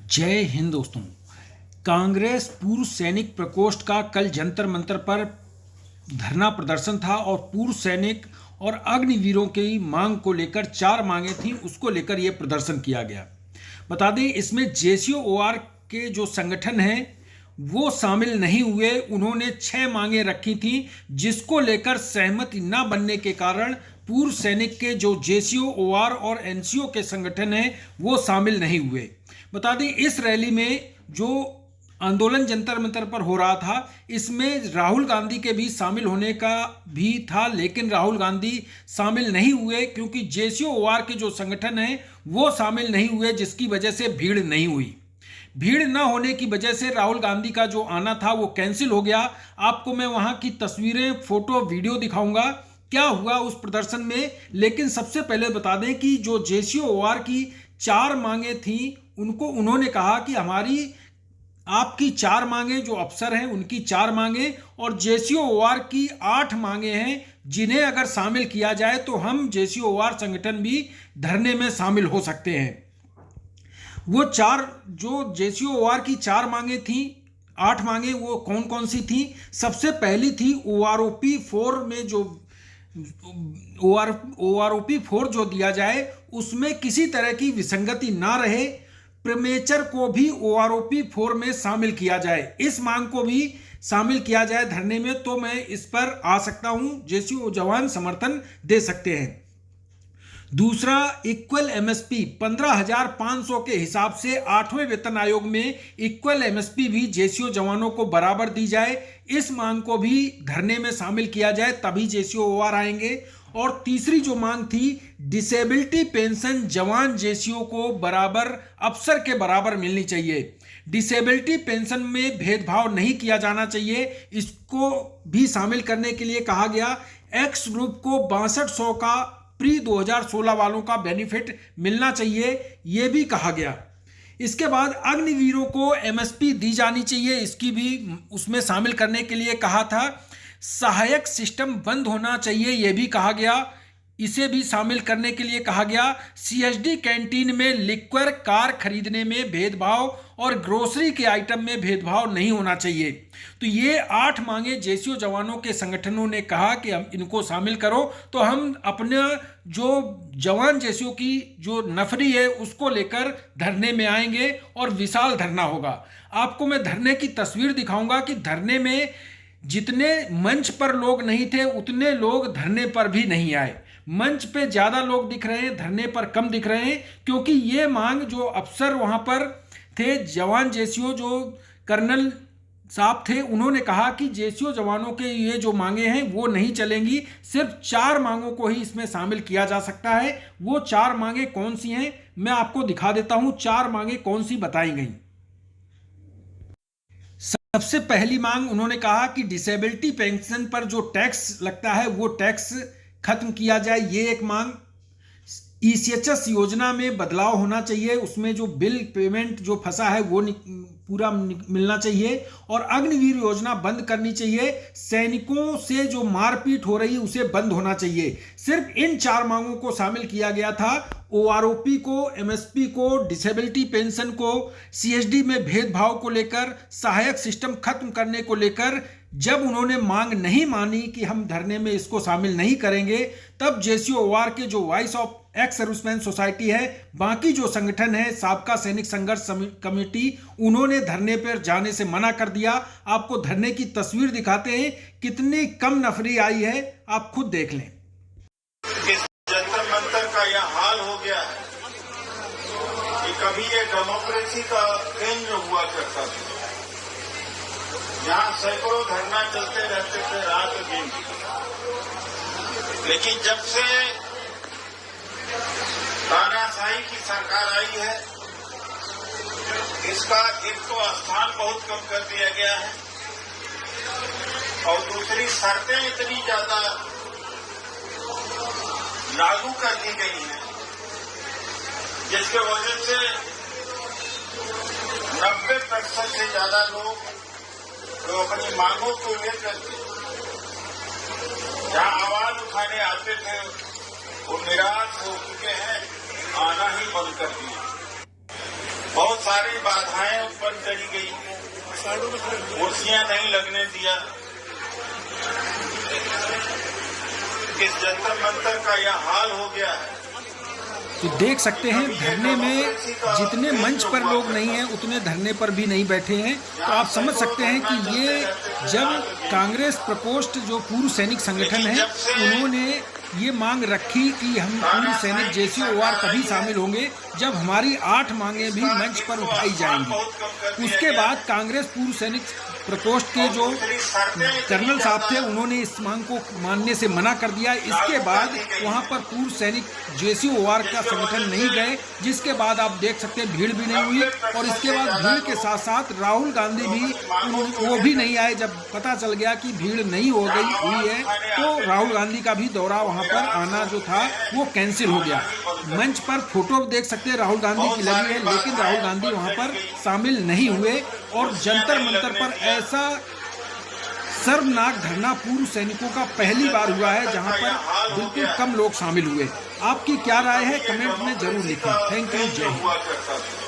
जय हिंद दोस्तों। कांग्रेस पूर्व सैनिक प्रकोष्ठ का कल जंतर मंतर पर धरना प्रदर्शन था और पूर्व सैनिक और अग्निवीरों की मांग को लेकर 4 मांगे थी, उसको लेकर यह प्रदर्शन किया गया। बता दें, इसमें जेसीओ-ओआर के जो संगठन हैं वो शामिल नहीं हुए। उन्होंने 6 मांगे रखी थी, जिसको लेकर सहमति न बनने के कारण पूर्व सैनिक के जो जेसीओ-ओआर और एनसीओ के संगठन हैं वो शामिल नहीं हुए। बता दें, इस रैली में जो आंदोलन जंतर मंतर पर हो रहा था, इसमें राहुल गांधी के भी शामिल होने का भी था, लेकिन राहुल गांधी शामिल नहीं हुए क्योंकि जेसीओ-ओआर के जो संगठन हैं वो शामिल नहीं हुए, जिसकी वजह से भीड़ नहीं हुई। भीड़ न होने की वजह से राहुल गांधी का जो आना था वो कैंसिल हो गया। आपको मैं वहां की तस्वीरें, फोटो, वीडियो दिखाऊंगा क्या हुआ उस प्रदर्शन में। लेकिन सबसे पहले बता दें कि जो जेसीओ-ओआर की 4 मांगे थी, उन्होंने कहा कि आपकी 4 मांगे, जो अफसर हैं उनकी 4 मांगे और जेसीओ-ओआर की 8 मांगे हैं, जिन्हें अगर शामिल किया जाए तो हम जेसीओ-ओआर संगठन भी धरने में शामिल हो सकते हैं। वो 4 जो जेसीओ-ओआर की 4 मांगे थी, 8 मांगे, वो कौन कौन सी थी? सबसे पहली थी ओआरओपी 4 में जो ओआरओपी 4 जो दिया जाए उसमें किसी तरह की विसंगति ना रहे, प्रीमेचर को भी ओआरओपी 4 में शामिल किया जाए, इस मांग को भी शामिल किया जाए धरने में, तो मैं इस पर आ सकता हूं, जेसीओ जवान समर्थन दे सकते हैं। दूसरा, इक्वल एमएसपी 15,500 के हिसाब से 8वें वेतन आयोग में इक्वल एमएसपी भी जेसीओ जवानों को बराबर दी जाए, इस मांग को भी धरने में शामिल किया जाए, तभी जेसीओ-ओआर आएंगे। और तीसरी जो मांग थी, डिसेबिलिटी पेंशन जवान जेसीओ को बराबर, अफसर के बराबर मिलनी चाहिए। डिसेबिलिटी पेंशन में भेदभाव नहीं किया जाना चाहिए, इसको भी शामिल करने के लिए कहा गया। एक्स ग्रुप को 6200 का प्री 2016 वालों का बेनिफिट मिलना चाहिए, यह भी कहा गया। इसके बाद अग्निवीरों को एमएसपी दी जानी चाहिए, इसकी भी उसमें शामिल करने के लिए कहा था। सहायक सिस्टम बंद होना चाहिए, यह भी कहा गया, इसे भी शामिल करने के लिए कहा गया। सीएसडी कैंटीन में लिक्वर कार खरीदने में भेदभाव और ग्रोसरी के आइटम में भेदभाव नहीं होना चाहिए। तो ये 8 मांगे जेसीओ जवानों के संगठनों ने कहा कि हम इनको शामिल करो, तो हम अपने जो जवान जेसीओ की जो नफरी है उसको लेकर धरने में आएंगे और विशाल धरना होगा। आपको मैं धरने की तस्वीर दिखाऊंगा कि धरने में जितने मंच पर लोग नहीं थे उतने लोग धरने पर भी नहीं आए। मंच पे ज्यादा लोग दिख रहे हैं, धरने पर कम दिख रहे हैं, क्योंकि ये मांग जो अफसर वहां पर थे, जवान जेसीओ जो कर्नल साहब थे, उन्होंने कहा कि जेसीओ जवानों के ये जो मांगे हैं वो नहीं चलेंगी, सिर्फ 4 मांगों को ही इसमें शामिल किया जा सकता है। वो 4 मांगे कौन सी हैं मैं आपको दिखा देता हूं। 4 मांगे कौन सी बताई गई। सबसे पहली मांग, उन्होंने कहा कि डिसेबिलिटी पेंशन पर जो टैक्स लगता है वो टैक्स खत्म किया जाए, ये एक मांग। ईसीएचएस योजना में बदलाव होना चाहिए, उसमें जो बिल पेमेंट जो फंसा है वो पूरा मिलना चाहिए। और अग्निवीर योजना बंद करनी चाहिए, सैनिकों से जो मारपीट हो रही है उसे बंद होना चाहिए। सिर्फ इन 4 मांगों को शामिल किया गया था। ओआरओपी को, एमएसपी को, डिसेबिलिटी पेंशन को, सीएसडी में भेदभाव को लेकर, सहायक सिस्टम खत्म करने को लेकर जब उन्होंने मांग नहीं मानी कि हम धरने में इसको शामिल नहीं करेंगे, तब जेसीओ-ओआर के जो voice of ex serviceman society है, बाकी जो संगठन है, साबका सैनिक संघर्ष कमेटी, उन्होंने धरने पर जाने से मना कर दिया। आपको धरने की तस्वीर दिखाते हैं, कितनी कम नफरी आई है, आप खुद देख लें। जंतर मंतर का यह हाल हो गया है कि कभी ये डेमोक्रेसी का केंद्र हुआ करता था, यहाँ सैकड़ों धरना चलते रहते थे रात दिन। लेकिन जब से तानाशाही की सरकार आई है, इसका एक तो स्थान बहुत कम कर दिया गया है और दूसरी शर्तें इतनी ज्यादा लागू कर दी गई हैं, जिसके वजह से 90% से ज्यादा लोग जो अपनी मांगों को लेकर जहां आवाज उठाने आते थे वो निराश हो चुके हैं, आना ही बंद कर दिया। बहुत सारे सारी बाधाएं उत्पन्न करी गई, कुर्सियां नहीं लगने दिया। इस जंतर मंतर का यह हाल हो गया है। तो देख सकते हैं धरने में जितने मंच पर लोग नहीं हैं उतने धरने पर भी नहीं बैठे हैं। तो आप समझ सकते हैं कि ये जब कांग्रेस प्रकोष्ठ जो पूर्व सैनिक संगठन है उन्होंने ये मांग रखी कि हम पूर्व सैनिक JCOR तभी शामिल होंगे जब हमारी 8 मांगें भी मंच पर उठाई जाएंगी। उसके बाद कांग्रेस पूर्व सैनिक प्रकोष्ठ के जो कर्नल साहब थे उन्होंने इस मांग को मानने से मना कर दिया। इसके बाद वहां पर पूर्व सैनिक JCOR का संगठन नहीं गए, जिसके बाद आप देख सकते हैं भीड़ भी नहीं हुई। और इसके बाद भीड़ के साथ साथ राहुल गांधी भी वो भी नहीं आए। जब पता चल गया कि भीड़ नहीं हुई है तो राहुल गांधी का भी दौरा वहां पर आना जो था वो कैंसिल हो गया। मंच पर फोटो देख सकते हैं राहुल गांधी की लगी है, लेकिन राहुल गांधी वहां पर शामिल नहीं हुए। और जंतर मंतर पर ऐसा शर्मनाक धरना पूर्व सैनिकों का पहली बार हुआ है जहां पर बिल्कुल कम लोग शामिल हुए। आपकी क्या राय है कमेंट में जरूर लिखें। थैंक यू, जय हिंद।